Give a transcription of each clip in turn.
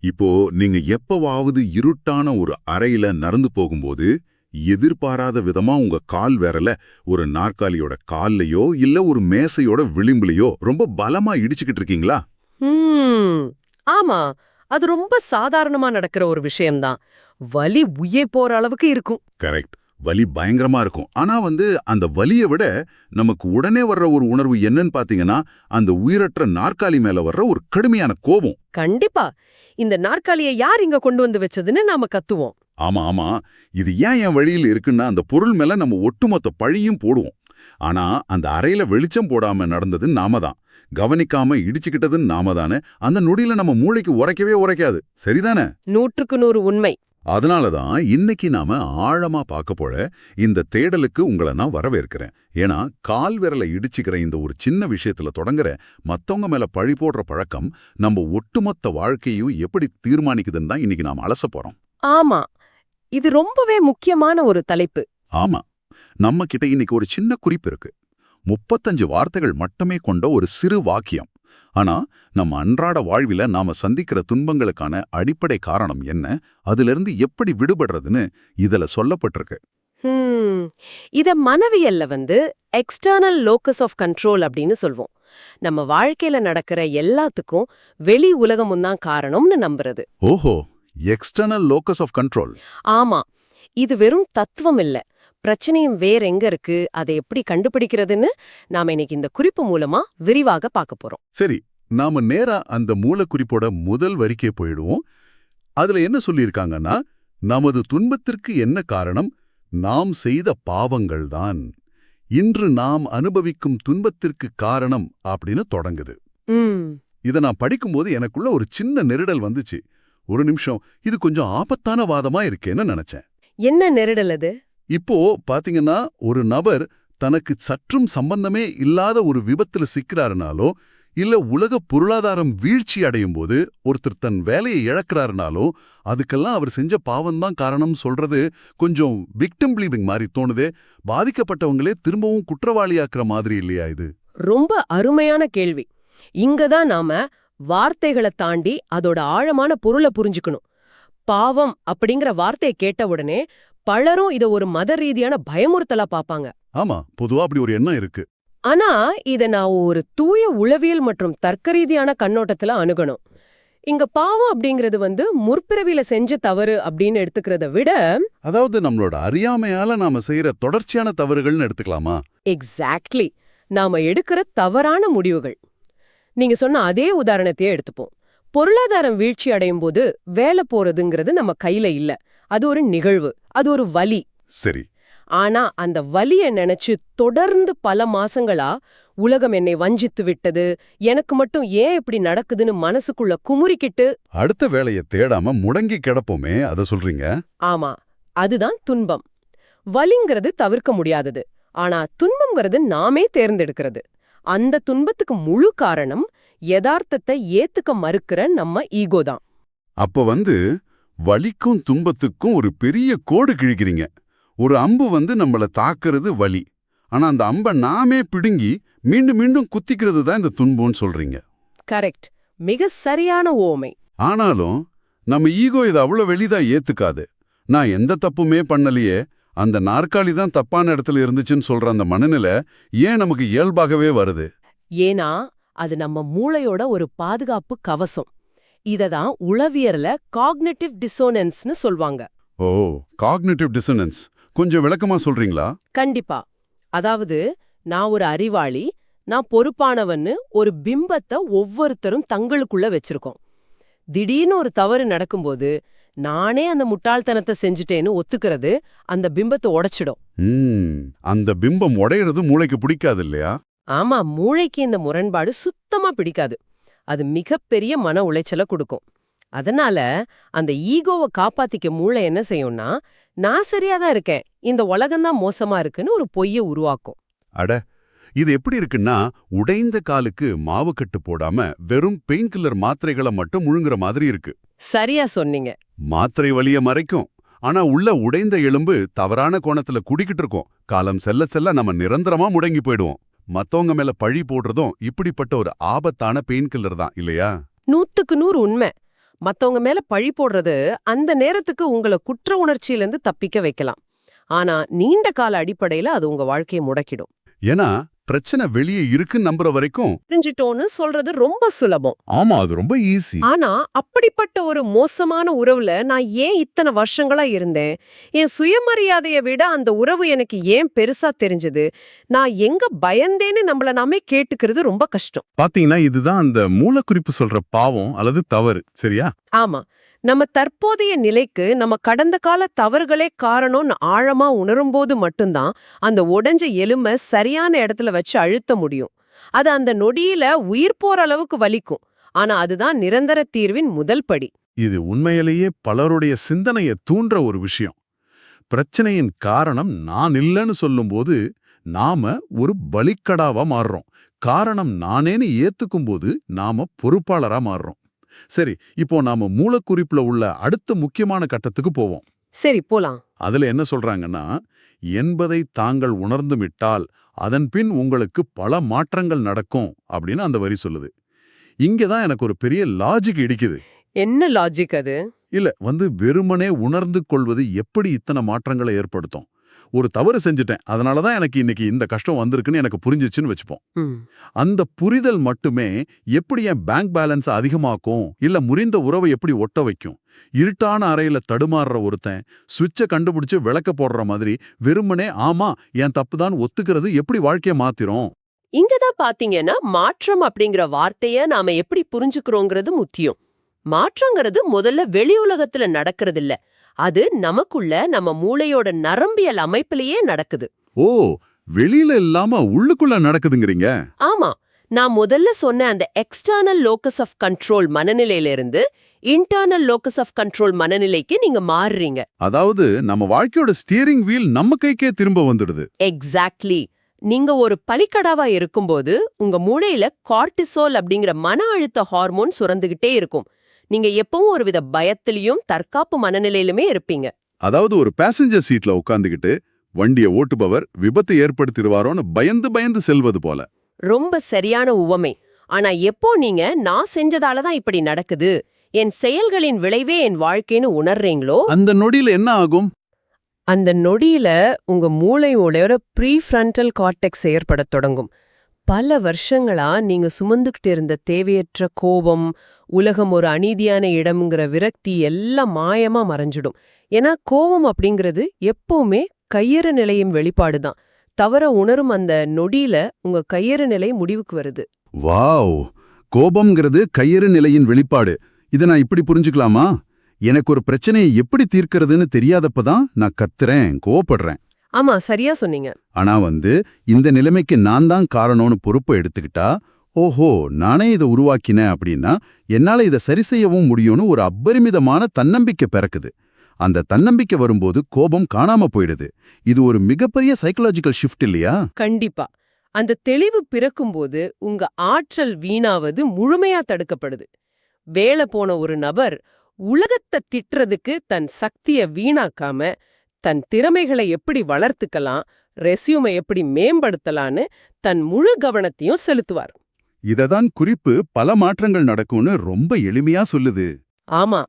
இப்போ நீங்க எப்பவாவது இருட்டான ஒரு அறையில நடந்து போகும்போது எதிர்பாராத விதமா உங்க கால் விரல ஒரு நாற்காலியோட கால்லயோ இல்ல ஒரு மேசையோட விளிம்புலயோ ரொம்ப பலமா இடிச்சுக்கிட்டு இருக்கீங்களா? ம். ஆமா. அது ரொம்ப சாதாரணமா நடக்கிற ஒரு விஷயம்தான். வலி உயிர் போற அளவுக்கு இருக்கும். கரெக்ட். வலி பயங்கரமா இருக்கும். ஆனா அந்த வலிய விட நமக்கு உடனே வர்ற ஒரு உணர்வு என்னன்னு பாத்தீங்கன்னா, அந்த உயிரற்ற நாற்காலி மேல வர்ற ஒரு கடுமையான கோபம். கண்டிப்பா. இந்த நாற்காலிய யார் இங்க கொண்டு வந்து வச்சதுன்னு நாம கத்துவோம். ஆமா, ஆமா. இது ஏன் என் வழியில் இருக்குன்னா, அந்த பொருள் மேல நம்ம ஒட்டுமொத்த பழியும் போடுவோம். ஆனா, அந்த அறையில வெளிச்சம் போடாம நடந்தது நாம தான். கவனிக்காம இடிச்சுக்கிட்டது நாம தானே. அந்த நொடியில நம்ம மூளைக்கு உரைக்கவே உரைக்காது. சரிதானே? 100க்கு 100 உண்மை. அதனால தான் இன்னைக்கு நாம ஆழமா பார்க்க போற இந்த தேடலுக்கு உங்களை நான் வரவேற்கிறேன். ஏன்னா, கால் விரலை இடிச்சுக்கிற இந்த ஒரு சின்ன விஷயத்துல தொடங்குற மத்தவங்க மேல பழி போடுற பழக்கம் நம்ம ஒட்டுமொத்த வாழ்க்கையும் எப்படி தீர்மானிக்குதுன்னு தான் இன்னைக்கு நாம அலச போறோம். ஆமா. இது ரொம்பவே முக்கியமான ஒரு தலைப்பு. ஆமா. நம்ம கிட்ட இன்னைக்கு ஒரு சின்ன குறிப்பு இருக்கு. 35 வார்த்தைகள் மட்டுமே கொண்ட ஒரு சிறு வாக்கியம். ஆனா, நம்ம அன்றாட வாழ்வில நாம சந்திக்கிற துன்பங்களுக்கான அடிப்படை காரணம் என்ன, அதிலிருந்து எப்படி விடுபடுறதுன்னு இதுல சொல்லப்பட்டிருக்கு. ஹம். இத மனவியல்ல எக்ஸ்டர்னல் லோக்கஸ் ஆஃப் கண்ட்ரோல் அப்படின்னு சொல்வோம். நம்ம வாழ்க்கையில நடக்கிற எல்லாத்துக்கும் வெளி உலகமும் தான் காரணம்னு நம்புறது. ஓஹோ, எக்ஸ்டர்னல் லோக்கஸ் ஆஃப் கண்ட்ரோல். ஆமா. இது வெறும் தத்துவம் இல்ல. பிரச்சனையும் வேற எங்க இருக்கு, அதை எப்படி கண்டுபிடிக்கிறதுன்னு நாம இன்னைக்கு இந்த குறிப்பு மூலமா விரிவாக பார்க்க போறோம். சரி, நாம நேரா அந்த மூலக்குறிப்போட முதல் வரிக்கே போயிடுவோம். அதுல என்ன சொல்லியிருக்காங்கன்னா, நமது துன்பத்திற்கு என்ன காரணம்? நாம் செய்த பாவங்கள்தான். இன்று நாம் அனுபவிக்கும் துன்பத்திற்கு காரணம் அப்படின்னு தொடங்குது. இத நான் படிக்கும்போது எனக்குள்ள ஒரு சின்ன நெருடல் வந்துச்சு. ஒரு நிமிஷம், இது கொஞ்சம் ஆபத்தான வாதமா இருக்கேன்னு நினைச்சேன். என்ன நெருடல் அது? இப்போ பாத்தீங்கன்னா, ஒரு நபர் தனக்கு சற்றும் சம்பந்தமே இல்லாத ஒரு விபத்துல சிக்கிறாருனாலோ, இல்ல உலக பொருளாதாரம் வீழ்ச்சி அடையும் போது ஒருத்தர் தன் வேலையை இழக்கிறாருனாலோ, அதுக்கெல்லாம் அவர் செஞ்ச பாவம்தான் காரணம் சொல்றது கொஞ்சம் விக்டிம் பிளீவிங் மாதிரி தோணுதே. பாதிக்கப்பட்டவங்களே திரும்பவும் குற்றவாளியாக்குற மாதிரி இல்லையா இது? ரொம்ப அருமையான கேள்வி. இங்கதான் நாம வார்த்தைகளை தாண்டி அதோட ஆழமான பொருளை புரிஞ்சுக்கணும். பாவம் அப்படிங்கிற வார்த்தையை கேட்ட உடனே பலரும் இத ஒரு மத ரீதியான பயமுறுத்தலா பாப்பாங்க. ஆமா, பொதுவா அப்படி ஒரு எண்ணம் இருக்கு. ஆனா இத நான் ஒரு தூய உளவியல் மற்றும் தர்க்க ரீதியான கண்ணோட்டத்துல அணுகணும். இங்க பாவம் அப்படிங்கிறது முற்பிறவில செஞ்ச தவறு அப்படின்னு எடுத்துக்கிறத விட, அதாவது நம்மளோட அறியாமையால நாம செய்யற தொடர்ச்சியான தவறுகள்னு எடுத்துக்கலாமா? எக்ஸாக்ட்லி, நாம எடுக்கிற தவறான முடிவுகள். நீங்க சொன்ன அதே உதாரணத்தையே எடுத்துப்போம். பொருளாதாரம் வீழ்ச்சி அடையும் போது வேலை போறதுங்கிறது நம்ம கையில இல்ல. அது ஒரு நிகழ்வு, அது ஒரு வலி. சரி. ஆனா அந்த வலிய நினைச்சு தொடர்ந்து பல மாசங்களா உலகம் என்னை வஞ்சித்து விட்டது, எனக்கு மட்டும் ஏன் இப்படி நடக்குதுன்னு மனசுக்குள்ள குமுறிக்கிட்டு அடுத்த வேலையை தேடாம முடங்கி கிடப்போமே, அத சொல்றீங்க? ஆமா, அதுதான் துன்பம். வலிங்கிறது தவிர்க்க முடியாதது. ஆனா துன்பம்ங்கிறது நாமே தேர்ந்தெடுக்கிறது. அந்த துன்பத்துக்கு முழு காரணம் யதார்த்தத்தை ஏத்துக்க மறுக்கிற நம்ம ஈகோ தான். அப்ப வலிக்கும் துன்பத்துக்கும் ஒரு பெரிய கோடு கிழிக்கிறீங்க. ஒரு அம்பு நம்மள தாக்குறது வலி. ஆனா அந்த அம்பை நாமே பிடுங்கி மீண்டும் மீண்டும் குத்திக்கிறது தான் இந்த துன்பம்னு சொல்றீங்க. கரெக்ட். மிக சரியான ஓமை. ஆனாலும் நம்ம ஈகோ இதை அவ்வளவு வெளிதா ஏத்துக்காது. நான் எந்த தப்புமே பண்ணலையே, அந்த நாற்காலி தான் தப்பான இடத்துல இருந்துச்சுன்னு சொல்ற அந்த மனநிலை ஏன் நமக்கு இயல்பாகவே வருது? ஏன்னா அது நம்ம மூளையோட ஒரு பாதுகாப்பு கவசம். இததான் உளவியல்ல காக்னிட்டிவ் டிசோனன்ஸ்னு சொல்வாங்க. ஓ, காக்னிட்டிவ் டிசோனன்ஸ் கொஞ்சம் விளக்கமா சொல்றீங்களா? கண்டிப்பா. அதாவது, நான் ஒரு அறிவாளி, நான் பொறுப்பானவன்னு ஒரு பிம்பத்தை ஒவ்வொருத்தரும் தங்களுக்குள்ள வச்சிருக்கோம். திடீர்னு ஒரு தவறு நடக்கும்போது நானே அந்த முட்டாள்தனத்தை செஞ்சுட்டேன்னு ஒத்துக்கிறது அந்த பிம்பத்தை உடைச்சிடும். அந்த பிம்பம் உடையிறது மூளைக்கு பிடிக்காது இல்லையா? ஆமா, மூளைக்கு இந்த முரண்பாடு சுத்தமா பிடிக்காது. அது மிகப்பெரிய மன உளைச்சலை கொடுக்கும். அதனால அந்த ஈகோவை காப்பாத்திக்க மூளை என்ன செய்யும்னா, நான் சரியாதான் இருக்கேன், இந்த உலகம்தான் மோசமா இருக்குன்னு ஒரு பொய்யை உருவாக்கும். அட, இது எப்படி இருக்குன்னா, உடைந்த காலுக்கு மாவு கட்டு போடாம வெறும் பெயின் கில்லர் மாத்திரைகளை மட்டும் முழுங்குற மாதிரி இருக்கு. சரியா சொன்னீங்க. மாத்திரை வலிய மறைக்கும், ஆனா உள்ள உடைந்த எலும்பு தவறான கோணத்துல குடிக்கிட்டு இருக்கும். காலம் செல்ல செல்ல நம்ம நிரந்தரமா முடங்கி போயிடுவோம். மத்தவங்க மேல பழி போடுறதும் இப்படிப்பட்ட ஒரு ஆபத்தான பெயின் கில்லர் தான் இல்லையா? 100க்கு 100 உண்மை. மத்தவங்க மேல பழி போடுறது அந்த நேரத்துக்கு உங்கள குற்ற உணர்ச்சியிலிருந்து தப்பிக்க வைக்கலாம். ஆனா நீண்ட கால அடிப்படையில அது உங்க வாழ்க்கையை முடக்கிடும். ஏன்னா பிரச்சனை வெளியே இருக்குன்னு நம்புற வரைக்கும் புரிஞ்சிட்டோன்னு சொல்றது ரொம்ப சுலபம். ஆமா, அது ரொம்ப ஈஸி. ஆனா அப்படிப்பட்ட ஒரு மோசமான உறவுல நான் ஏன் இத்தனை வருஷங்களா இருந்தேன்? என் சுயமரியாதையை விட அந்த உறவு எனக்கு ஏன் பெருசா தெரிஞ்சது? நான் எங்க பயந்தேன்னு நம்மள நாமே கேட்டுக்கிறது ரொம்ப கஷ்டம். பாத்தீங்கன்னா இதுதான் அந்த மூலக்குறிப்பு சொல்ற பாவம் அல்லது தவறு, சரியா? ஆமா, நம்ம தற்போதைய நிலைக்கு நம்ம கடந்த கால தவறுகளே காரணம்னு ஆழமா உணரும்போது மட்டும்தான் அந்த உடைஞ்ச எலும்பை சரியான இடத்துல வச்சு அழுத்த முடியும். அது அந்த நொடியில உயிர் போற அளவுக்கு வலிக்கும். ஆனா அதுதான் நிரந்தர தீர்வின் முதல் படி. இது உண்மையிலேயே பலருடைய சிந்தனையை தூண்டுற ஒரு விஷயம். பிரச்சனையின் காரணம் நான் இல்லைன்னு சொல்லும்போது நாம ஒரு பலிக்கடாவா மாறுறோம். காரணம் நானேன்னு ஏத்துக்கும்போது நாம பொறுப்பாளரா மாறுறோம். சரி, இப்போ நாம மூலக்குறிப்புல உள்ள அடுத்த முக்கியமான கட்டத்துக்கு போவோம். சரி, போலாம். அதுல என்ன சொல்றாங்கன்னா, என்பதை தாங்கள் உணர்ந்து விட்டால் அதன் பின் உங்களுக்கு பல மாற்றங்கள் நடக்கும் அப்படின்னு அந்த வரி சொல்லுது. இங்கதான் எனக்கு ஒரு பெரிய லாஜிக் இடிக்குது. என்ன லாஜிக் அது? இல்ல, வெறுமனே உணர்ந்து கொள்வது எப்படி இத்தனை மாற்றங்களை ஏற்படுத்தும்? ஒரு தவறு செஞ்சுட்டேன், அதனாலதான் எனக்கு இன்னைக்கு இந்த கஷ்டம் வந்திருக்குன்னு எனக்கு புரிஞ்சிச்சுன்னு வச்சுப்போம். அந்த புரிதல் மட்டுமே எப்படி என் பேங்க் பேலன்ஸ் அதிகமாக்கும், இல்ல முறிந்த உறவை எப்படி ஒட்ட வைக்கும்? இருட்டான அறையில தடுமாறுற ஒருத்தன் சுவிட்சை கண்டுபிடிச்சு விளக்க போடுற மாதிரி வெறுமனே ஆமா என் தப்புதான் ஒத்துக்கிறது எப்படி வாழ்க்கைய மாத்திரும்? இங்கதான் பாத்தீங்கன்னா மாற்றம் அப்படிங்கிற வார்த்தைய நாம எப்படி புரிஞ்சுக்கிறோங்கிறது முக்கியம். மாற்றங்கிறது முதல்ல வெளி உலகத்துல நடக்கிறது இல்ல. அது நமக்குள்ள நம்ம மூளையோட நரம்பியல் அமைப்பிலேயே நடக்குது. ஓ, வெளியில இல்லாம உள்ளுக்குள்ள நடக்குதுங்கறீங்க? ஆமா, நான் முதல்ல சொன்ன அந்த எக்ஸ்டர்னல் லோக்கஸ் ஆஃப் கண்ட்ரோல் மனநிலையில இருந்து இன்டர்னல் லோக்கஸ் ஆஃப் கண்ட்ரோல் மனநிலைக்கு நீங்க மாறுறீங்க. அதாவது நம்ம வாழ்க்கையோட ஸ்டீரிங் வீல் நம்ம கைக்கே திரும்ப வந்துடுது. எக்ஸாக்ட்லி. நீங்க ஒரு பலிக்கடாவா இருக்கும்போது உங்க மூளையில கார்டிசோல் அப்படிங்கிற மன அழுத்த ஹார்மோன் சுரந்துகிட்டே இருக்கும். நீங்க எப்பவும் ஒருவித பயத்திலையும் தற்காப்பு மனநிலையிலுமே இருப்பீங்க. அதாவது ஒரு பேசஞ்சர் சீட்ல உட்கார்ந்துகிட்டு வண்டியை ஓட்டுபவர் விபத்தை ஏற்படுத்திடுவாரோன்னு பயந்து பயந்து செல்வது போல. ரொம்ப சரியான உவமை. ஆனா எப்போ நீங்க நான் செஞ்சதாலதான் இப்படி நடக்குது, என் செயல்களின் விளைவே என் வாழ்க்கைன்னு உணர்றீங்களோ அந்த நொடியில என்ன ஆகும்? அந்த நொடியில உங்க மூளையோட ப்ரீஃப்ரண்டல் கார்டெக்ஸ் ஏற்படத் தொடங்கும். பல வருஷங்களா நீங்க சுமந்துகிட்டு இருந்த தேவையற்ற கோபம், உலகம் ஒரு அநீதியான இடம்ங்கிற விரக்தி எல்லாம் மாயமா மறைஞ்சிடும். ஏன்னா கோபம் அப்படிங்கிறது எப்பவுமே கையறு நிலையின் வெளிப்பாடுதான். தவற உணரும் அந்த நொடியில உங்க கையறு நிலை முடிவுக்கு வருது. வாவ், கோபம்ங்கிறது கையறு நிலையின் வெளிப்பாடு. இதை நான் இப்படி புரிஞ்சுக்கலாமா? எனக்கு ஒரு பிரச்சனையை எப்படி தீர்க்கிறதுன்னு தெரியாதப்பதான் நான் கத்துறேன், கோவப்படுறேன். ஆமா, சரியா சொன்னீங்க. ஆனா இந்த நிலைமைக்கு நான் தான் காரணம்னு பொறுப்பை எடுத்துக்கிட்டா, ஓஹோ நானே இதை உருவாக்கினேன் அப்படின்னா என்னால இதை சரி செய்யவும் முடியும்னு ஒரு அப்பரிமிதமான தன்னம்பிக்கை பிறக்குது. அந்த தன்னம்பிக்கை வரும்போது கோபம் காணாம போயிடுது. இது ஒரு மிகப்பெரிய சைக்கலாஜிக்கல் ஷிஃப்ட் இல்லையா? கண்டிப்பா. அந்த தெளிவு பிறக்கும்போது உங்க ஆற்றல் வீணாவது முழுமையா தடுக்கப்படுது. வேலை போன ஒரு நபர் உலகத்தை திட்டுறதுக்கு தன் சக்திய வீணாக்காம தன் திறமைகளை எப்படி வளர்த்துக்கலாம், ரெஸ்யூமை எப்படி மேம்படுத்தலான்னு தன் முழு கவனத்தையும் செலுத்துவார். இததான் குறிப்பு பல மாற்றங்கள் நடக்கும்னு ரொம்ப எளிமையா சொல்லுது. ஆமா,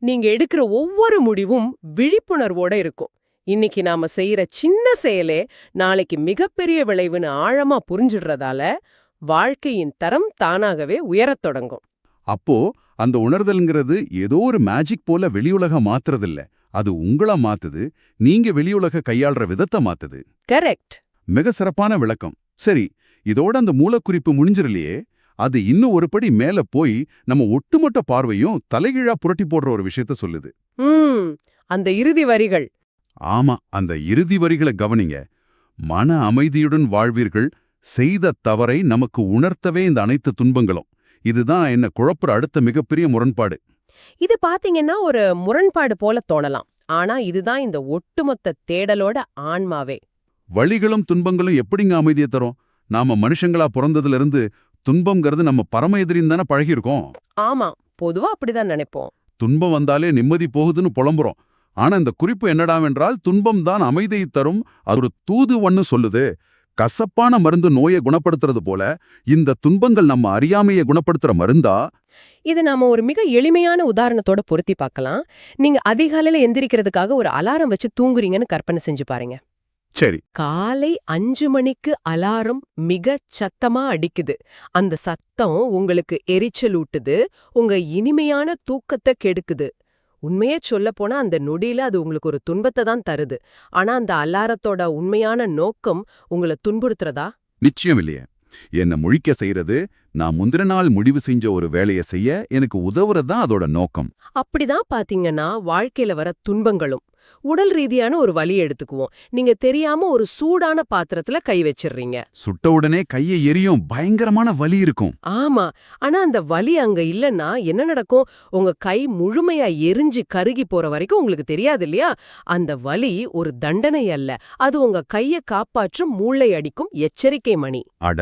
நீங்க எடுக்கிற ஒவ்வொரு முடிவும் விழிப்புணர்வோட இருக்கும். இன்னைக்கு நாம செய்யற சின்ன செயலே நாளைக்கு மிகப்பெரிய விளைவுன்னு ஆழமா புரிஞ்சிடுறதால வாழ்க்கையின் தரம் தானாகவே உயரத் தொடங்கும். அப்போ அந்த உணர்தல்ங்கிறது ஏதோ ஒரு மேஜிக் போல வெளியுலக மாத்துறதில்ல, அது உங்களா மாத்துது. நீங்க வெளியுலக கையாள்ற விதத்தை மாத்துது. கரெக்ட். மிக சிறப்பான விளக்கம். சரி, இதோட அந்த மூலக்குறிப்பு முடிஞ்சிரலையே, அது இன்னும் ஒரு படி மேல போய் நம்ம ஒட்டுமொத்த பார்வையும் தலைகீழா புரட்டி போடுற ஒரு விஷயத்த சொல்லுது. அந்த இறுதி வரிகள். ஆமா, அந்த இறுதி வரிகளை கவனிங்க. மன அமைதியுடன் வாழ்வீர்கள், செய்த தவறை நமக்கு உணர்த்தவே இந்த அனைத்து துன்பங்களும். இதுதான் என்ன குழப்புற அடுத்த மிகப்பெரிய முரண்பாடு. இது பாத்தீங்கன்னா ஒரு முரண்பாடு போல தோணலாம். ஆனா இதுதான் இந்த ஒட்டுமொத்த தேடலோட ஆன்மாவே. வழிகளும் துன்பங்களும் எப்படிங்க அமைதியை தரும்? நாம மனுஷங்களா பிறந்ததுல இருந்து துன்பம்ங்கிறது நம்ம பரம எதிரின்னு தானே பழகிருக்கோம். ஆமா, பொதுவா அப்படிதான் நினைப்போம். துன்பம் வந்தாலே நிம்மதி போகுதுன்னு புலம்புறோம். ஆனா இந்த குறிப்பு என்னடாவென்றால் துன்பம் தான் அமைதியை தரும், அது ஒரு தூதுவன்னு சொல்லுது. கசப்பான மருந்து நோயை குணப்படுத்துறது போல இந்த துன்பங்கள் நம்ம அறியாமையை குணப்படுத்துற மருந்தா? இது நாம ஒரு மிக எளிமையான உதாரணத்தோட பொருத்தி பார்க்கலாம். நீங்க அதிகாலையில எந்திரிக்கிறதுக்காக ஒரு அலாரம் வச்சு தூங்குறீங்கன்னு கற்பனை செஞ்சு பாருங்க. சரி. காலை 5 மணிக்கு அலாரம் மிக சத்தமா அடிக்குது. அந்த சத்தம் உங்களுக்கு எரிச்சல் ஊட்டுது, உங்க இனிமையான தூக்கத்தை கெடுக்குது. உண்மையே சொல்லப்போனா அந்த நொடியில அது உங்களுக்கு ஒரு துன்பத்தை தான் தருது. ஆனா அந்த அலாரத்தோட உண்மையான நோக்கம் உங்களை துன்புறுத்துறதா? நிச்சயம் இல்லையே. என்ன முழிக்க செய்யறது, நான் முந்தின நாள் முடிவு செஞ்ச ஒரு வேலையை செய்ய எனக்கு உதவுறது தான் அதோட நோக்கம். அப்படிதான் பாத்தீங்கன்னா வாழ்க்கையில வர துன்பங்களும். உடல் ரீதியான ஒரு வலி எடுத்துக்குவோம். நீங்க தெரியாம ஒரு சூடான பாத்திரத்துல கை வச்சிடுறீங்க. சுட்ட உடனே கையை எரியும், பயங்கரமான வலி இருக்கும். ஆமா. ஆனா அந்த வலி அங்க இல்லன்னா என்ன நடக்கும்? உங்க கை முழுமையா எரிஞ்சு கருகி போற வரைக்கும் உங்களுக்கு தெரியாது இல்லையா? அந்த வலி ஒரு தண்டனை அல்ல. அது உங்க கைய காப்பாற்றும் மூளை அடிக்கும் எச்சரிக்கை மணி. அட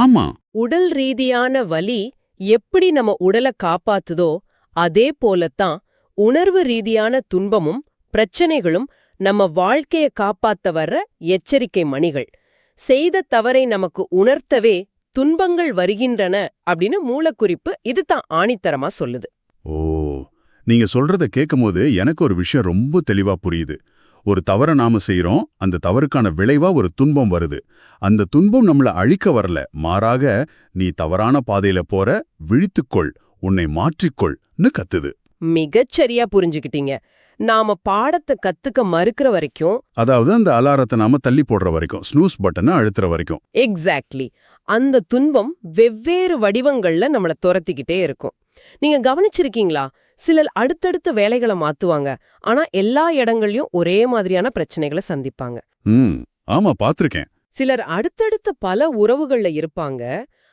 ஆமா. உடல் ரீதியான வலி எப்படி நம்ம உடலை காப்பாத்துதோ அதே போலத்தான் உணர்வு ரீதியான துன்பமும் பிரச்சனைகளும் நம்ம வாழ்க்கைய காப்பாத்த வர்ற எச்சரிக்கை மணிகள். செய்த தவறை நமக்கு உணர்த்தவே துன்பங்கள் வருகின்றன அப்படின்னு மூலக்குறிப்பு இதுதான் ஆணித்தரமா சொல்லுது. ஓ, நீங்க சொல்றத கேட்கும்போது எனக்கு ஒரு விஷயம் ரொம்ப தெளிவா புரியுது. ஒரு தவறை நாம செய்றோம், அந்த தவறுக்கான விளைவா ஒரு துன்பம் வருது. அந்த துன்பம் நம்மள அழிக்க வரல, மாறாக நீ தவறான பாதையில போற, விழித்துக்கொள், உன்னை மாற்றிக்கொள்னு கத்துது. மிகச்சரியா புரிஞ்சுக்கிட்டீங்க. நாம பாடத்தை கத்துக்க மறுக்கிற வரைக்கும், அதாவது அந்த அலாரத்தை நாம தள்ளி போடுற வரைக்கும், ஸ்னூஸ் பட்டனை அழுத்துற வரைக்கும். எக்ஸாக்ட்லி, அந்த துன்பம் வெவ்வேறு வடிவங்கள்ல நம்மள துரத்திக்கிட்டே இருக்கும். நீங்க கவனிச்சிருக்கீங்களா? சிலர் அடுத்தடுத்த வேலைகளை மாத்துவாங்க, ஆனா எல்லா இடங்கள்லயும் ஒரே மாதிரியான பிரச்சனைகளை சந்திப்பாங்க. ஆமா, பாத்திருக்கேன். சிலர் அடுத்தடுத்த பல உறவுகள்ல இருப்பாங்க,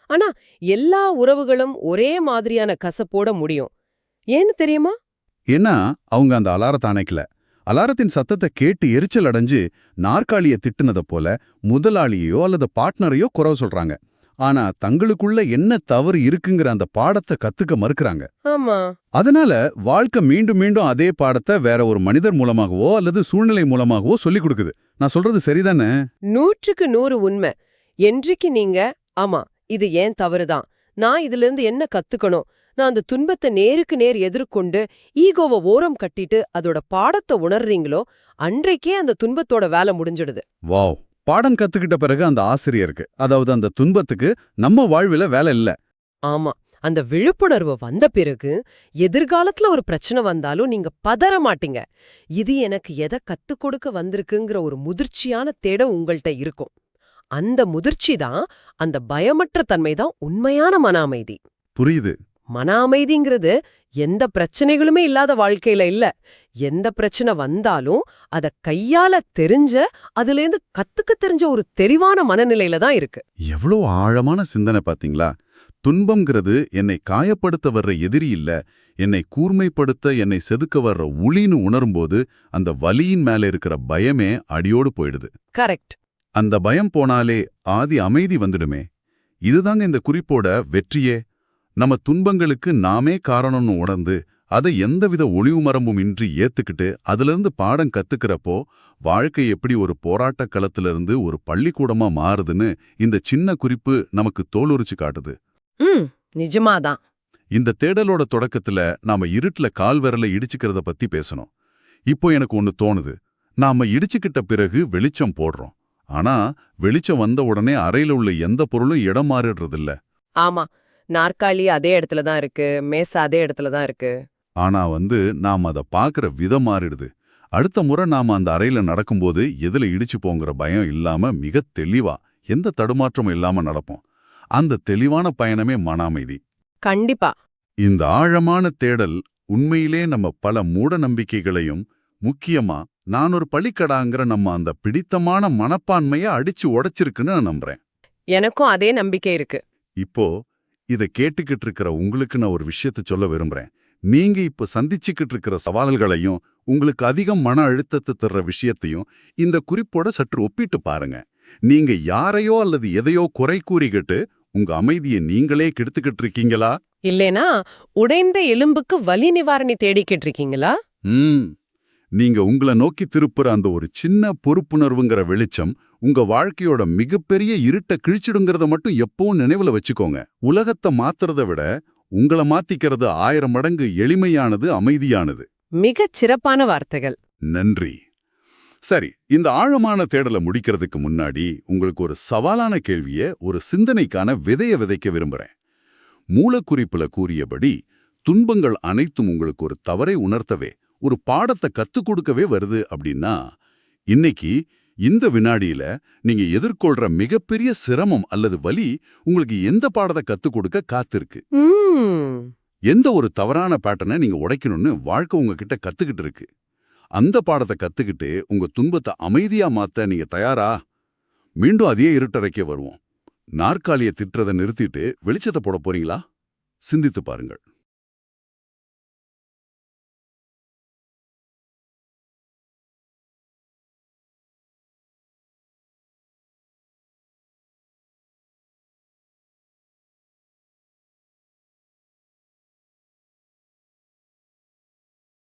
ஆனா எல்லா உறவுகளும் ஒரே மாதிரியான கசப்போட முடியும். ஏன்னு தெரியுமா? ஏன்னா அவங்க அந்த அலாரத்தை அணைக்கல. அலாரத்தின் சத்தத்தை கேட்டு எரிச்சல் அடைஞ்சு நாற்காலியை திட்டுனத போல முதலாளியோ அல்லது பார்ட்னரையோ குறை சொல்றாங்க. ஆனா தங்களுக்குள்ள என்ன தவறு இருக்குங்கிற அந்த பாடத்தை கத்துக்க மறுக்கறாங்க. ஆமா. அதனால வாழ்க்கை மீண்டும் மீண்டும் அதே பாடத்தை வேற ஒரு மனிதர் மூலமாகவோ அல்லது சூழ்நிலை மூலமாகவோ சொல்லிக் கொடுக்குது. நான் சொல்றது சரிதானே? 100க்கு 100 உண்மை. என்றைக்கு நீங்க ஆமா இது ஏன் தவறுதான், நான் இதுல இருந்து என்ன கத்துக்கணும், நான் அந்த துன்பத்தை நேருக்கு நேர் எதிர்கொண்டு ஈகோவை ஓரம் கட்டிட்டு அதோட பாடத்தை உணர்றீங்களோ அன்றைக்கே அந்த துன்பத்தோட வேலை முடிஞ்சிடுது. வாவ்! பாடம் கத்துக்கிட்ட பிறகு அந்த ஆசிரியருக்கு, அதாவது அந்த துன்பத்துக்கு நம்ம வாழ்வில வேலை இல்ல. ஆமா. அந்த விழிப்புணர்வு வந்த பிறகு எதிர்காலத்துல ஒரு பிரச்சனை வந்தாலும் நீங்க பதற மாட்டீங்க. இது எனக்கு எதை கத்துக் கொடுக்க வந்திருக்குங்கிற ஒரு முதிர்ச்சியான தேட உங்கள்கிட்ட இருக்கும். அந்த முதிர்ச்சி தான், அந்த பயமற்ற தன்மை தான் உண்மையான மன அமைதி. புரியுது. மன அமைதிங்கிறது எந்த பிரச்சனைகளுமே இல்லாத வாழ்க்கையில இல்ல. எந்த பிரச்சனை வந்தாலும் அத கையால தெரிஞ்ச, அதுலேருந்து கத்துக்க தெரிஞ்ச ஒரு தெளிவான மனநிலையில தான் இருக்கு. எவ்வளவு ஆழமான சிந்தனை பாத்தீங்களா? துன்பம்ங்கிறது என்னை காயப்படுத்த வர்ற எதிரி இல்ல, என்னை கூர்மைப்படுத்த, என்னை செதுக்க வர்ற உளின்னு உணரும்போது அந்த வலியின் மேல இருக்கிற பயமே அடியோடு போயிடுது. கரெக்ட். அந்த பயம் போனாலே ஆதி அமைதி வந்துடுமே. இதுதாங்க இந்த குறிப்போட வெற்றியே. நம்ம துன்பங்களுக்கு நாமே காரணம்னு உணர்ந்து அதை எந்தவித ஒளிவு மரபும் இன்றி ஏத்துக்கிட்டு அதிலிருந்து பாடம் கத்துக்கிறப்போ வாழ்க்கை எப்படி ஒரு போராட்ட களத்திலிருந்து ஒரு பள்ளிக்கூடமா மாறுதுன்னு இந்த சின்ன குறிப்பு நமக்கு தோலுரிச்சு காட்டுது. நிஜமாதான். இந்த தேடலோட தொடக்கத்துல நாம இருட்டுல கால் விரல இடிச்சுக்கிறத பத்தி பேசணும். இப்போ எனக்கு ஒன்னு தோணுது. நாம இடிச்சுக்கிட்ட பிறகு வெளிச்சம் போடுறோம். ஆனா வெளிச்சம் வந்த உடனே அறையில உள்ள எந்த பொருளும் இடம் மாறிடுறதில்ல. ஆமா. நாற்காலி அதே இடத்துல தான் இருக்கு, மேசை அதே இடத்துல தான் இருக்கு. ஆனா நாம அதை பாக்குற விதம் மாறிடுது. அடுத்த முறை நாம அந்த அறையில நடக்கும்போது எதுல இடிச்சு போங்கிற பயம் இல்லாம மிக தெளிவா, எந்த தடுமாற்றமும் இல்லாம நடப்போம். அந்த தெளிவான பயணமே மன அமைதி. கண்டிப்பா. இந்த ஆழமான தேடல் உண்மையிலே நம்ம பல மூட நம்பிக்கைகளையும், முக்கியமா நான் ஒரு பழிக்கடாங்கிற நம்ம அந்த பிடித்தமான மனப்பான்மையை அடிச்சு உடைச்சிருக்குன்னு நான் நம்புறேன். எனக்கும் அதே நம்பிக்கை இருக்கு. இப்போ இதை கேட்டுக்கிட்டு இருக்கிற உங்களுக்கு நான் ஒரு விஷயத்த சொல்ல விரும்புறேன். நீங்க இப்ப சந்திச்சுக்கிட்டு இருக்கிற சவால்களையும் உங்களுக்கு அதிகம் மன அழுத்தத்தை தர்ற விஷயத்தையும் இந்த குறிப்போட சற்று ஒப்பிட்டு பாருங்க. நீங்க யாரையோ அல்லது எதையோ குறை கூறிக்கிட்டு உங்க அமைதியை நீங்களே கெடுத்துக்கிட்டு இருக்கீங்களா? இல்லேனா உடைந்த எலும்புக்கு வலி நிவாரணி தேடிக்கிட்டு இருக்கீங்களா? நீங்க உங்களை நோக்கி திருப்புற அந்த ஒரு சின்ன பொறுப்புணர்வுங்கிற வெளிச்சம் உங்க வாழ்க்கையோட மிகப்பெரிய இருட்டை கிழிச்சிடுங்கிறத மட்டும் எப்பவும் நினைவுல வச்சுக்கோங்க. உலகத்தை மாத்துறத விட உங்களை மாத்திக்கிறது 1000 மடங்கு எளிமையானது, அமைதியானது. மிகச் சிறப்பான வார்த்தைகள். நன்றி. சரி, இந்த ஆழமான தேடலை முடிக்கிறதுக்கு முன்னாடி உங்களுக்கு ஒரு சவாலான கேள்விய, ஒரு சிந்தனைக்கான விதைய விதைக்க விரும்புறேன். மூலக்குறிப்புல கூறியபடி துன்பங்கள் அனைத்தும் உங்களுக்கு ஒரு தவறை உணர்த்தவே, ஒரு பாடத்தை கத்துக் கொடுக்கவே வருது அப்படின்னா, இன்னைக்கு இந்த வினாடியில நீங்க எதிர்கொள்ற மிகப்பெரிய சிரமம் அல்லது வலி உங்களுக்கு எந்த பாடத்தை கத்துக் கொடுக்க காத்திருக்கு? எந்த ஒரு தவறான பேட்டர்னை நீங்க உடைக்கணும்னு வாழ்க்கை உங்ககிட்ட கத்துக்கிட்டு இருக்கு? அந்த பாடத்தை கத்துக்கிட்டு உங்க துன்பத்தை அமைதியா மாத்த நீங்க தயாரா? மீண்டும் அதே இருட்டறைக்கே வருவோம். நாற்காலியை திட்டுறதை நிறுத்திட்டு வெளிச்சத்தை போட போறீங்களா? சிந்தித்து பாருங்கள்.